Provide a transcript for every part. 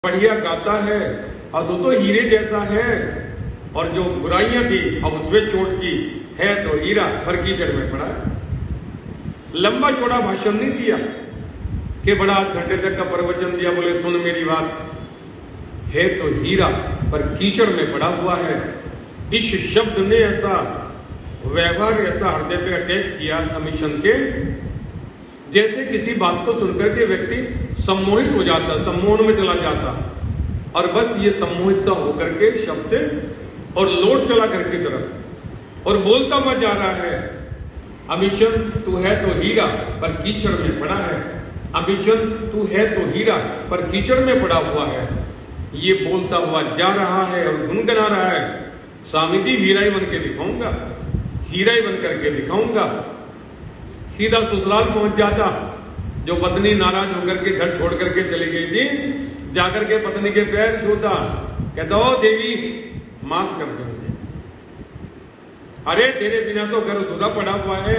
बढ़िया गाता है और तो हीरे जैसा है, और जो बुराइयां थी अब उसमें चोट की है तो हीरा पर कीचड़ में पड़ा है। लंबा चौड़ा भाषण नहीं दिया कि बड़ा 8 घंटे तक का प्रवचन दिया, बोले सुन मेरी बात, है तो हीरा पर कीचड़ में पड़ा हुआ है। इस शब्द ने ऐसा व्यवहार, ऐसा हृदय पे अटैक किया कमीशन के, जैसे किसी बात को सुनकर के व्यक्ति सम्मोहित हो जाता, सम्मोहन में चला जाता, और बस ये सम्मोहित सा होकर के शब्द और लौट चला घर की तरफ और बोलता हुआ जा रहा है, अमीशन तू है तो हीरा पर कीचड़ में पड़ा है, अमीशन तू है तो हीरा पर कीचड़ में पड़ा हुआ है। ये बोलता हुआ जा रहा है और गुनगुना रहा है, स्वामी जी हीरा ही बन के दिखाऊंगा, हीरा ही बन करके दिखाऊंगा। सीधा ससुराल पहुंच जाता। जो पत्नी नाराज होकर के घर छोड़ करके चली गई थी, जाकर के पत्नी के पैर छूता, कहता ओ देवी माफ कर दो मुझे, अरे तेरे बिना तो घर अधूरा पड़ा हुआ है,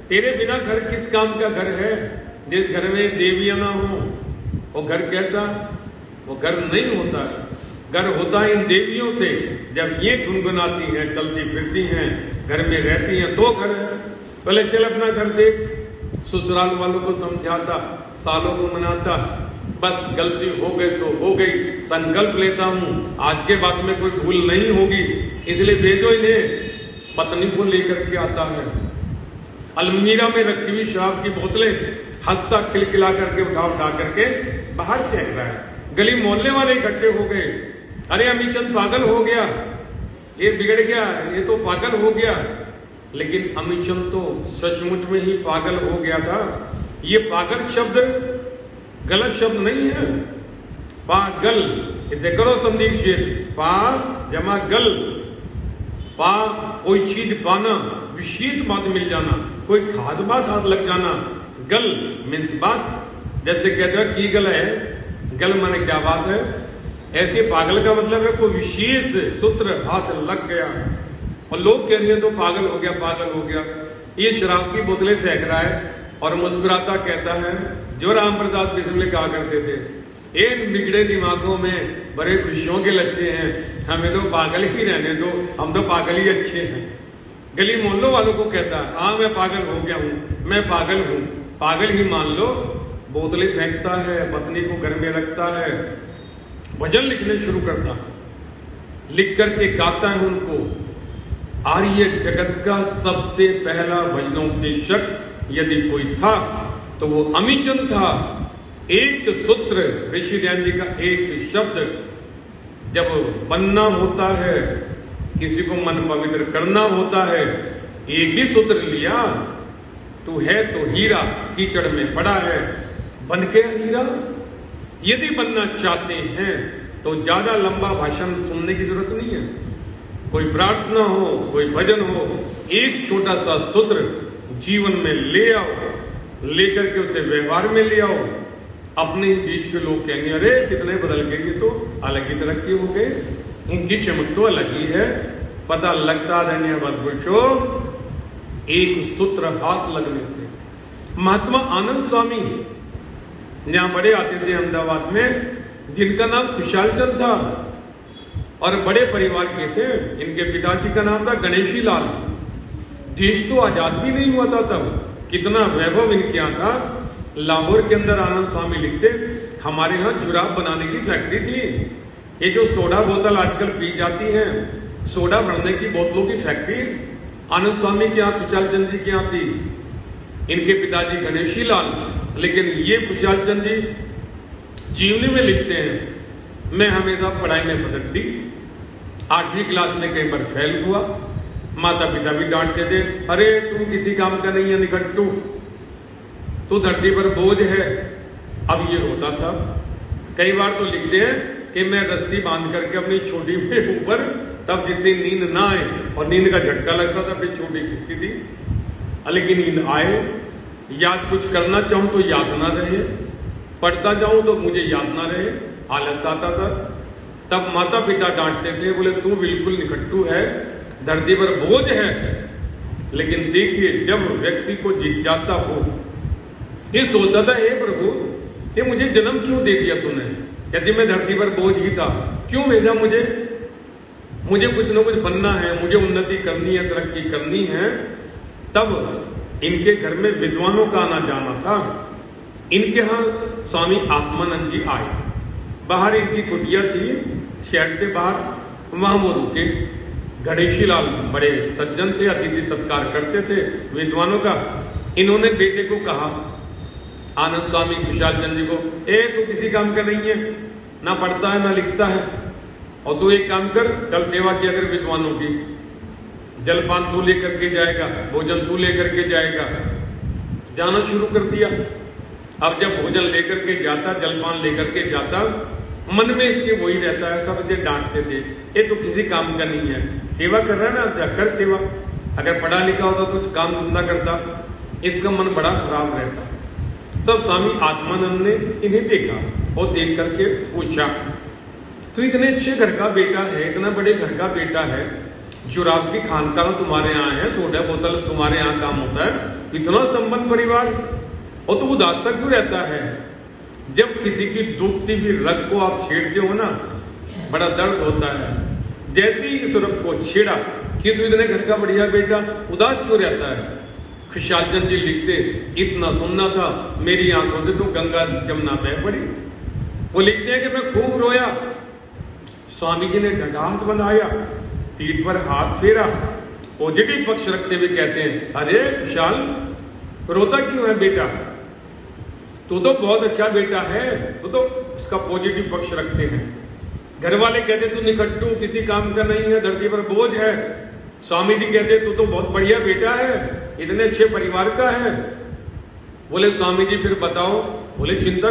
तेरे बिना घर किस काम का घर है। जिस घर में देवियां ना हो वो घर कैसा, वो घर नहीं होता। घर होता है इन देवियों से। जब ये गुनगुनाती हैं, चलती फिरती हैं, घर में रहती हैं तो घर है। पहले चल अपना घर देख, ससुराल वालों को समझाता, सालों को मनाता, बस गलती हो गई तो हो गई, संकल्प लेता हूं आज के बाद में कोई भूल नहीं होगी, इसलिए भेजो इन्हें। पत्नी को लेकर के आता है, अलमीरा में रखी हुई शराब की बोतलें हंसता खिलखिला करके उठा करके बाहर फेंक रहा है। गली मोहल्ले वाले इकट्ठे हो गए, अरे अमीचंद पागल हो गया, ये बिगड़ गया, ये तो पागल हो गया। लेकिन अमीचंद तो सचमुच में ही पागल हो गया था। ये पागल शब्द गलत शब्द नहीं है। पागल इसे करो संदीप शेर, पा जमा गल, पा कोई चीज पाना, विशेष बात मिल जाना, कोई खास बात हाथ लग जाना। गल मीन्स बात, जैसे कहते हैं की गल है, गल माने क्या बात है, ऐसे पागल का मतलब है कोई विशेष सूत्र हाथ लग गया। और लोग कह रहे हैं तो पागल हो गया, पागल हो गया। ये शराब की बोतलें फेंक रहा है और मुस्कुराता कहता है, जो राम प्रसाद बिस्मिल कहा करते थे, इन बिगड़े दिमागों में बड़े खुशियों के लच्छे हैं, हमें तो पागल ही रहने दो, हम तो पागल ही अच्छे हैं। गली मोहल्लों वालों को कहता है, हाँ मैं पागल हो गया हूं, मैं पागल हूं, पागल ही मान लो। बोतलें फेंकता है, पत्नी को घर में रखता है, भजन लिखने शुरू करता है, लिख करके गाता है उनको। आर्य जगत का सबसे पहला भजनोपदेशक यदि कोई था तो वो अमीचंद था। एक सूत्र, ऋषि ध्यान जी का एक शब्द, जब बनना होता है, किसी को मन पवित्र करना होता है, एक ही सूत्र लिया, तू है तो हीरा कीचड़ में पड़ा है, बन के हीरा। यदि बनना चाहते हैं तो ज्यादा लंबा भाषण सुनने की जरूरत नहीं है। कोई प्रार्थना हो, कोई भजन हो, एक छोटा सा सूत्र जीवन में ले आओ, लेकर के उसे व्यवहार में ले आओ। अपने ही बीच के लोग कहेंगे, अरे कितने बदल गए, ये तो अलग ही तरक्की हो गए, इनकी चमक तो अलग ही है। पता लगता धन्यवाद पुरुषो एक सूत्र हाथ लगने से। महात्मा आनंद स्वामी यहाँ बड़े आते थे अहमदाबाद में, जिनका नाम खुशहाल चंद था और बड़े परिवार के थे। इनके पिताजी का नाम था गणेशी लाल। देश तो आजाद भी नहीं हुआ था तब, कितना वैभव इनके यहाँ था। लाहौर के अंदर आनंद स्वामी लिखते, हमारे यहाँ जुराब बनाने की फैक्ट्री थी। ये जो सोडा बोतल आजकल पी जाती है, सोडा भरने की बोतलों की फैक्ट्री आनंद स्वामी के यहाँ, खुशहाल चंद जी के यहाँ थी। इनके पिताजी गणेशी लाल, लेकिन ये खुशहाल चंद जी जीवनी में लिखते हैं, मैं हमेशा पढ़ाई में फटकती, 8वीं क्लास में कई बार फेल हुआ, माता पिता भी डांटते थे, अरे तू किसी काम का नहीं है निकट्टू, तू धरती पर बोझ है। अब ये होता था। कई बार तो लिखते हैं कि मैं रस्सी बांध करके अपनी छोटी में ऊपर, तब जिससे नींद ना आए, और नींद का झटका लगता था फिर छोटी खींचती थी, लेकिन नींद आए। याद कुछ करना चाहूं तो याद ना रहे, पढ़ता जाऊं तो मुझे याद ना रहे, आलस आता था। तब माता पिता डांटते थे, बोले तू बिल्कुल निकट्टू है, धरती पर बोझ है। लेकिन देखिए, जब व्यक्ति को जिज्ञासा हो, ये सोचता था, हे प्रभु ये मुझे जन्म क्यों दे दिया तूने, यदि मैं धरती पर बोझ ही था, क्यों भेजा मुझे? मुझे कुछ न कुछ बनना है, मुझे उन्नति करनी है, तरक्की करनी है। तब इनके घर में विद्वानों का आना जाना था। इनके यहाँ स्वामी आत्मानंद जी आए। बाहर इनकी कुटिया थी, शहर से बाहर, वहां वो रुके। गणेशी लाल बड़े सज्जन थे, अतिथि सत्कार करते थे विद्वानों का। इन्होंने बेटे को कहा, आनंद स्वामी खुशहाल चंद जी को, तू किसी काम का नहीं है, ना पढ़ता है ना लिखता है, और तू एक काम कर, कल सेवा किया कर विद्वानों की। जलपान तू लेकर के जाएगा, भोजन तू लेकर के जाएगा। जाना शुरू कर दिया। अब जब भोजन लेकर के जाता, जलपान लेकर के जाता, मन में इसके वही रहता है, सब इसे डांटते थे, ये तो किसी काम का नहीं है, सेवा कर रहा है ना, कर सेवा। अगर पढ़ा लिखा होता तो काम धंधा करता, इसका मन बड़ा खराब रहता। तब स्वामी आत्मानंद ने इन्हें देखा और देख करके पूछा, तो इतने अच्छे घर का बेटा है, इतना बड़े घर का बेटा है, जुराब की खानकान तुम्हारे यहाँ है, सोडा बोतल तुम्हारे यहाँ काम होता है, इतना संपन्न परिवार, और तो उदास तक क्यों रहता है? जब किसी की डूबती हुई रग को आप छेड़ते हो ना, बड़ा दर्द होता है। जैसे ही इस रग को छेड़ा कि तू इतने घर का बढ़िया बेटा, उदास क्यों रहता है? खुशहाल चंद जी लिखते, इतना सुनना था, मेरी आंखों से तो गंगा जमुना बह पड़ी। वो लिखते हैं कि मैं खूब रोया, स्वामी जी ने ढंढास बनाया, पीठ पर हाथ फेरा, पॉजिटिव पक्ष रखते हुए कहते हैं, अरे खुशहाल रोता क्यों है बेटा? तू तो बहुत अच्छा बेटा है। तो उसका पॉजिटिव पक्ष रखते हैं। घर वाले कहते तू निकट्टू, किसी काम का नहीं है, धरती पर बोझ है। स्वामी जी कहते तू तो बहुत बढ़िया बेटा है, इतने अच्छे परिवार का है। बोले स्वामी जी फिर बताओ। बोले चिंता